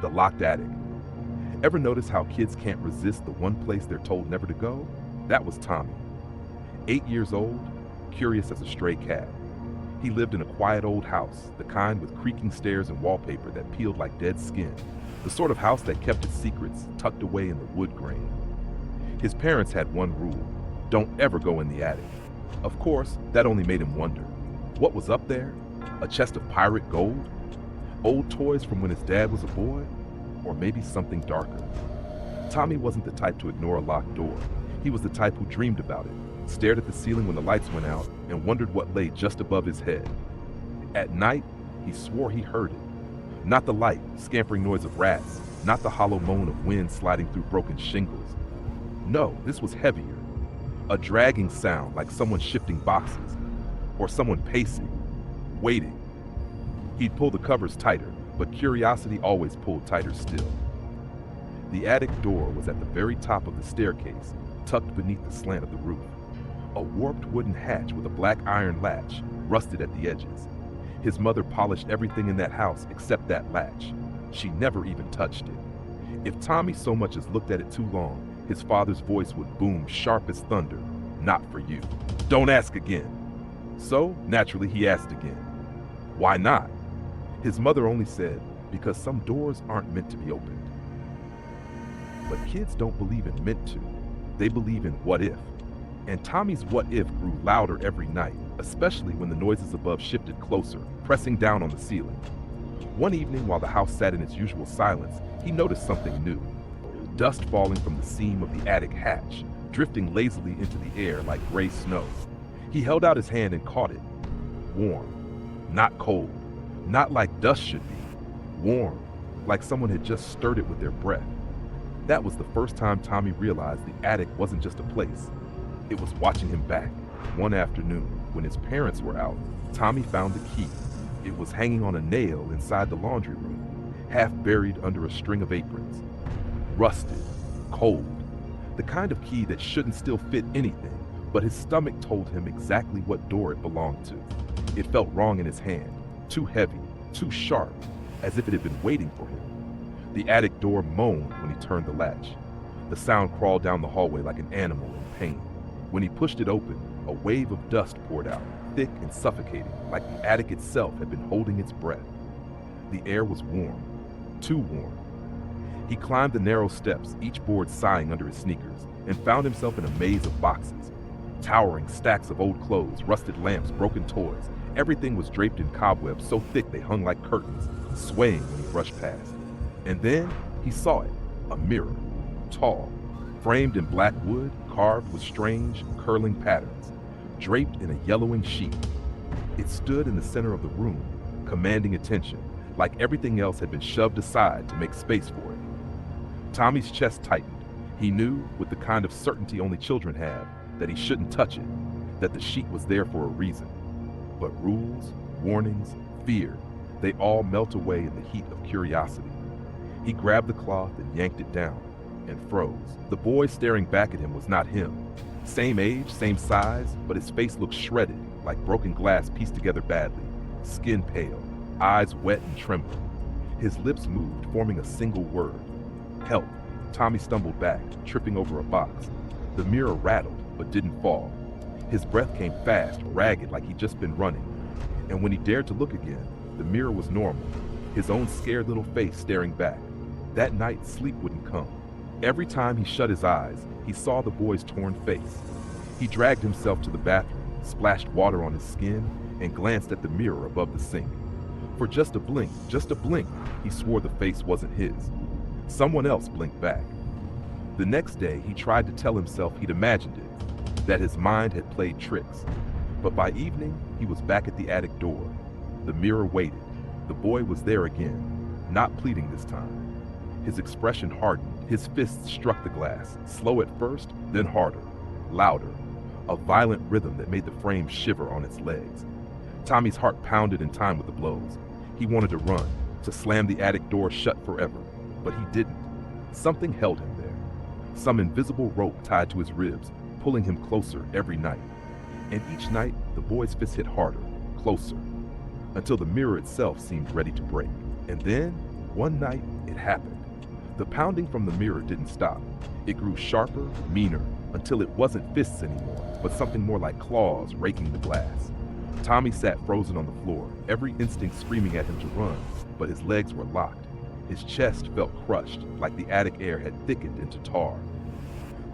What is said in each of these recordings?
The locked attic. Ever notice how kids can't resist the one place they're told never to go? That was Tommy. 8 years old, curious as a stray cat. He lived in a quiet old house, the kind with creaking stairs and wallpaper that peeled like dead skin, the sort of house that kept its secrets tucked away in the wood grain. His parents had one rule: don't ever go in the attic. Of course, that only made him wonder. What was up there? A chest of pirate gold? Old toys from when his dad was a boy? Or maybe something darker? Tommy wasn't the type to ignore a locked door. He was the type who dreamed about it, stared at the ceiling when the lights went out, and wondered what lay just above his head. At night, he swore he heard it. Not the light, scampering noise of rats, not the hollow moan of wind sliding through broken shingles. No, this was heavier. A dragging sound like someone shifting boxes, or someone pacing, waiting. He'd pull the covers tighter, but curiosity always pulled tighter still. The attic door was at the very top of the staircase, tucked beneath the slant of the roof. A warped wooden hatch with a black iron latch, rusted at the edges. His mother polished everything in that house except that latch. She never even touched it. If Tommy so much as looked at it too long, his father's voice would boom sharp as thunder. Not for you. Don't ask again. So, naturally, he asked again. Why not? His mother only said, because some doors aren't meant to be opened. But kids don't believe in meant to. They believe in what if. And Tommy's what if grew louder every night, especially when the noises above shifted closer, pressing down on the ceiling. One evening, while the house sat in its usual silence, he noticed something new. Dust falling from the seam of the attic hatch, drifting lazily into the air like gray snow. He held out his hand and caught it. Warm, not cold, not like dust should be. Warm, like someone had just stirred it with their breath. That was the first time Tommy realized the attic wasn't just a place. It was watching him back. One afternoon, when his parents were out, Tommy found the key. It was hanging on a nail inside the laundry room, half buried under a string of aprons. Rusted, cold, the kind of key that shouldn't still fit anything, but his stomach told him exactly what door it belonged to. It felt wrong in his hand, too heavy, too sharp, as if it had been waiting for him. The attic door moaned when he turned the latch. The sound crawled down the hallway like an animal in pain. When he pushed it open, a wave of dust poured out, thick and suffocating, like the attic itself had been holding its breath. The air was warm, too warm. He climbed the narrow steps, each board sighing under his sneakers, and found himself in a maze of boxes. Towering stacks of old clothes, rusted lamps, broken toys. Everything was draped in cobwebs so thick they hung like curtains, swaying when he brushed past. And then he saw it, a mirror, tall, framed in black wood, carved with strange, curling patterns, draped in a yellowing sheet. It stood in the center of the room, commanding attention, like everything else had been shoved aside to make space for it. Tommy's chest tightened. He knew, with the kind of certainty only children have, that he shouldn't touch it, that the sheet was there for a reason. But rules, warnings, fear, they all melt away in the heat of curiosity. He grabbed the cloth and yanked it down, and froze. The boy staring back at him was not him. Same age, same size, but his face looked shredded, like broken glass pieced together badly. Skin pale, eyes wet and trembling. His lips moved, forming a single word. Help. Tommy stumbled back, tripping over a box. The mirror rattled, but didn't fall. His breath came fast, ragged, like he'd just been running. And when he dared to look again, the mirror was normal, his own scared little face staring back. That night, sleep wouldn't come. Every time he shut his eyes, he saw the boy's torn face. He dragged himself to the bathroom, splashed water on his skin, and glanced at the mirror above the sink. For just a blink, he swore the face wasn't his. Someone else blinked back. The next day, he tried to tell himself he'd imagined it, that his mind had played tricks. But by evening, he was back at the attic door. The mirror waited. The boy was there again, not pleading this time. His expression hardened. His fists struck the glass, slow at first, then harder, louder, a violent rhythm that made the frame shiver on its legs. Tommy's heart pounded in time with the blows. He wanted to run, to slam the attic door shut forever, but he didn't. Something held him there. Some invisible rope tied to his ribs, pulling him closer every night. And each night, the boy's fists hit harder, closer, until the mirror itself seemed ready to break. And then, One night, it happened. The pounding from the mirror didn't stop. It grew sharper, meaner, until it wasn't fists anymore, but something more like claws raking the glass. Tommy sat frozen on the floor, every instinct screaming at him to run, but his legs were locked. His chest felt crushed, like the attic air had thickened into tar.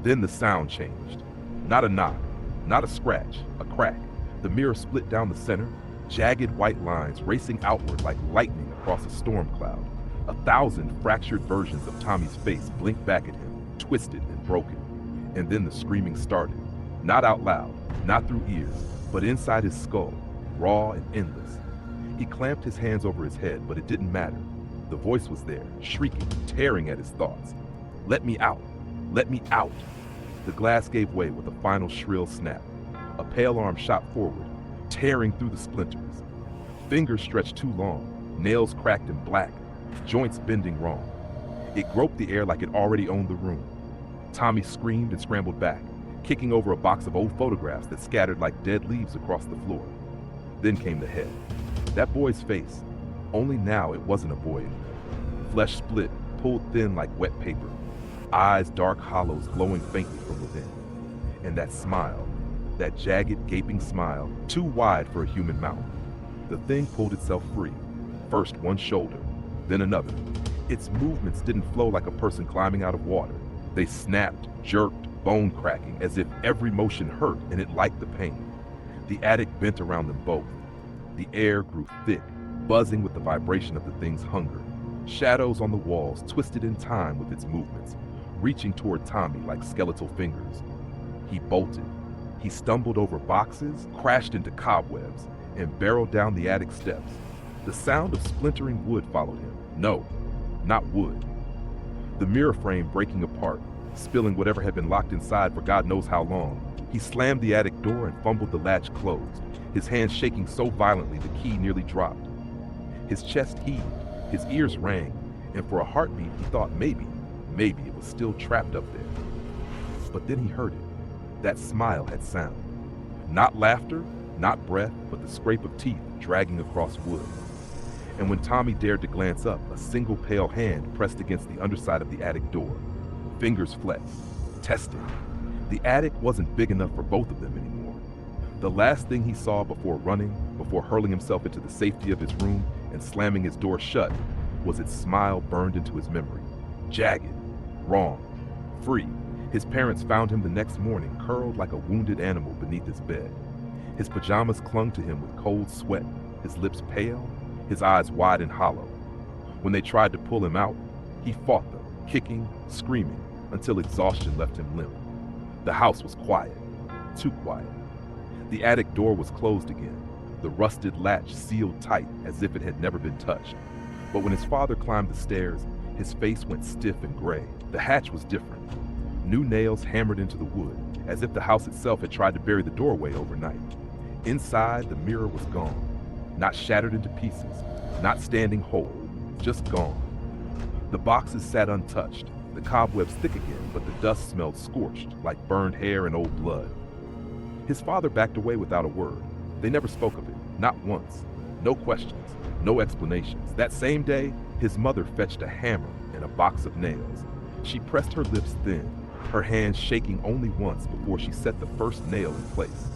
Then the sound changed. Not a knock, not a scratch, a crack. The mirror split down the center, jagged white lines racing outward like lightning across a storm cloud. 1,000 fractured versions of Tommy's face blinked back at him, twisted and broken. And then the screaming started. Not out loud, not through ears, but inside his skull, raw and endless. He clamped his hands over his head, but it didn't matter. The voice was there, shrieking, tearing at his thoughts. Let me out! Let me out! The glass gave way with a final shrill snap. A pale arm shot forward, tearing through the splinters. Fingers stretched too long, nails cracked and black, joints bending wrong. It groped the air like it already owned the room. Tommy screamed and scrambled back, kicking over a box of old photographs that scattered like dead leaves across the floor. Then came the head. That boy's face. Only now it wasn't a boy anymore. Flesh split, pulled thin like wet paper. Eyes dark hollows glowing faintly from within. And that smile, that jagged, gaping smile, too wide for a human mouth. The thing pulled itself free. First one shoulder, then another. Its movements didn't flow like a person climbing out of water. They snapped, jerked, bone cracking, as if every motion hurt and it liked the pain. The attic bent around them both. The air grew thick, buzzing with the vibration of the thing's hunger. Shadows on the walls twisted in time with its movements, reaching toward Tommy like skeletal fingers. He bolted. He stumbled over boxes, crashed into cobwebs, and barreled down the attic steps. The sound of splintering wood followed him. No, not wood. The mirror frame breaking apart, spilling whatever had been locked inside for God knows how long. He slammed the attic door and fumbled the latch closed, his hands shaking so violently the key nearly dropped. His chest heaved, his ears rang, and for a heartbeat he thought maybe it was still trapped up there. But then he heard it. That smile had sound. Not laughter, not breath, but the scrape of teeth dragging across wood. And when Tommy dared to glance up, a single pale hand pressed against the underside of the attic door. Fingers flexed, testing. The attic wasn't big enough for both of them anymore. The last thing he saw before running, before hurling himself into the safety of his room and slamming his door shut, was its smile burned into his memory. Jagged, wrong, free. His parents found him the next morning, curled like a wounded animal beneath his bed. His pajamas clung to him with cold sweat, his lips pale, his eyes wide and hollow. When they tried to pull him out, he fought them, kicking, screaming, until exhaustion left him limp. The house was quiet, too quiet. The attic door was closed again, the rusted latch sealed tight as if it had never been touched. But when his father climbed the stairs, his face went stiff and gray. The hatch was different. New nails hammered into the wood, as if the house itself had tried to bury the doorway overnight. Inside, the mirror was gone. Not shattered into pieces, not standing whole, just gone. The boxes sat untouched, the cobwebs thick again, but the dust smelled scorched, like burned hair and old blood. His father backed away without a word. They never spoke of it, not once. No questions, no explanations. That same day, his mother fetched a hammer and a box of nails. She pressed her lips thin, her hands shaking only once before she set the first nail in place.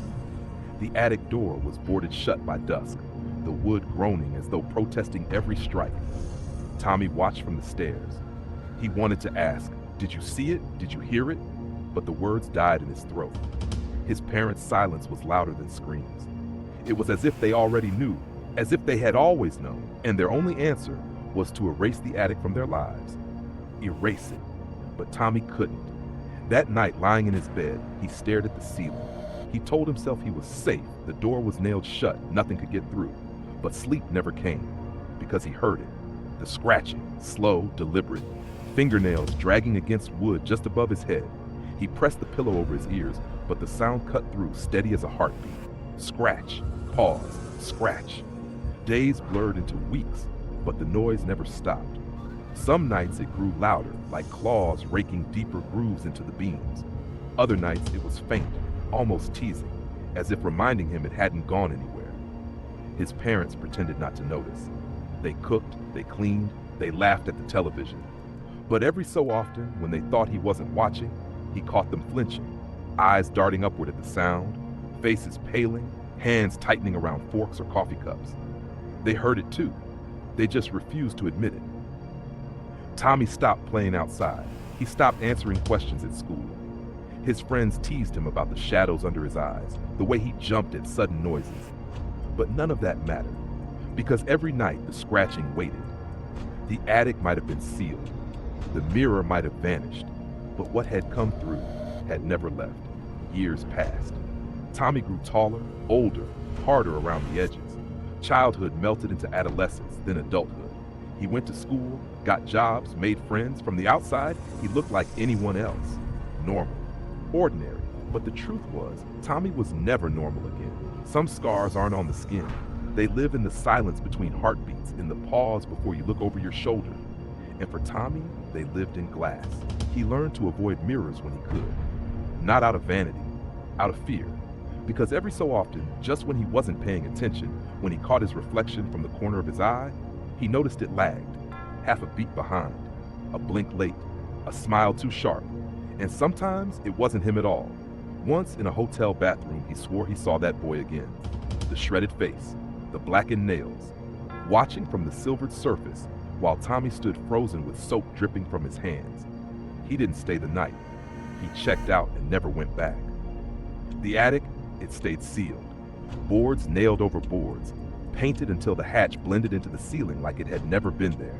The attic door was boarded shut by dusk, the wood groaning as though protesting every strike. Tommy watched from the stairs. He wanted to ask, "Did you see it? Did you hear it?" But the words died in his throat. His parents' silence was louder than screams. It was as if they already knew, as if they had always known, and their only answer was to erase the attic from their lives. Erase it. But Tommy couldn't. That night, lying in his bed, he stared at the ceiling. He told himself he was safe. The door was nailed shut, nothing could get through. But sleep never came, because he heard it. The scratching, slow, deliberate, fingernails dragging against wood just above his head. He pressed the pillow over his ears, but the sound cut through, steady as a heartbeat. Scratch, pause, scratch. Days blurred into weeks, but the noise never stopped. Some nights it grew louder, like claws raking deeper grooves into the beams. Other nights it was faint, almost teasing, as if reminding him it hadn't gone anywhere. His parents pretended not to notice. They cooked, they cleaned, They laughed at the television. But every so often, when they thought he wasn't watching, he caught them flinching, eyes darting upward at the sound, faces paling, hands tightening around forks or coffee cups. They heard it too. They just refused to admit it. Tommy stopped playing outside. He stopped answering questions at school. His friends teased him about the shadows under his eyes, the way he jumped at sudden noises. But none of that mattered, because every night the scratching waited. The attic might have been sealed. The mirror might have vanished, but what had come through had never left. Years passed. Tommy grew taller, older, harder around the edges. Childhood melted into adolescence, then adulthood. He went to school, got jobs, made friends. From the outside, he looked like anyone else. Normal, ordinary. But the truth was, Tommy was never normal again. Some scars aren't on the skin. They live in the silence between heartbeats, in the pause before you look over your shoulder. And for Tommy, they lived in glass. He learned to avoid mirrors when he could. Not out of vanity, out of fear. Because every so often, just when he wasn't paying attention, when he caught his reflection from the corner of his eye, he noticed it lagged, half a beat behind, a blink late, a smile too sharp. And sometimes it wasn't him at all. Once in a hotel bathroom, he swore he saw that boy again. The shredded face, the blackened nails, watching from the silvered surface while Tommy stood frozen with soap dripping from his hands. He didn't stay the night. He checked out and never went back. The attic, it stayed sealed. Boards nailed over boards, painted until the hatch blended into the ceiling like it had never been there.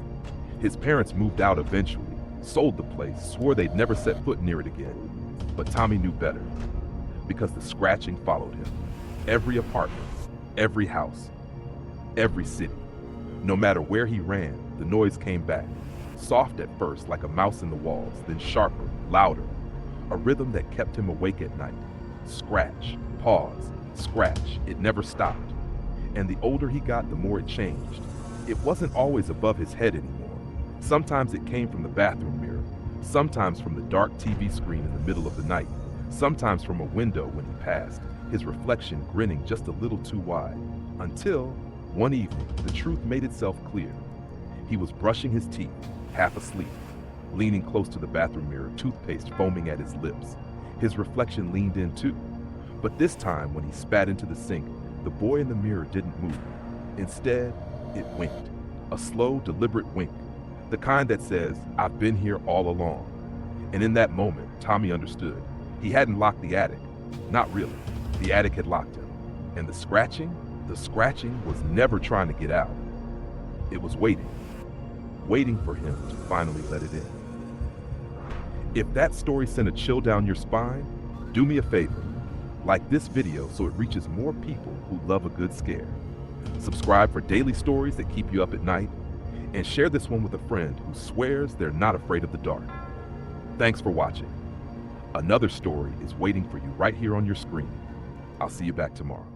His parents moved out eventually, sold the place, swore they'd never set foot near it again. But Tommy knew better, because the scratching followed him. Every apartment, every house, every city. No matter where he ran, the noise came back. Soft at first, like a mouse in the walls, then sharper, louder. A rhythm that kept him awake at night. Scratch, pause, scratch. It never stopped. And the older he got, the more it changed. It wasn't always above his head anymore. Sometimes it came from the bathroom mirror. Sometimes from the dark TV screen in the middle of the night. Sometimes from a window when he passed, his reflection grinning just a little too wide. Until, one evening, the truth made itself clear. He was brushing his teeth, half asleep, leaning close to the bathroom mirror, toothpaste foaming at his lips. His reflection leaned in too. But this time, when he spat into the sink, the boy in the mirror didn't move. Instead, it winked. A slow, deliberate wink. The kind that says, "I've been here all along." And in that moment, Tommy understood. He hadn't locked the attic. Not really. The attic had locked him. And the scratching was never trying to get out. It was waiting for him to finally let it in. If that story sent a chill down your spine, do me a favor. Like this video so it reaches more people who love a good scare. Subscribe for daily stories that keep you up at night, and share this one with a friend who swears they're not afraid of the dark. Thanks for watching. Another story is waiting for you right here on your screen. I'll see you back tomorrow.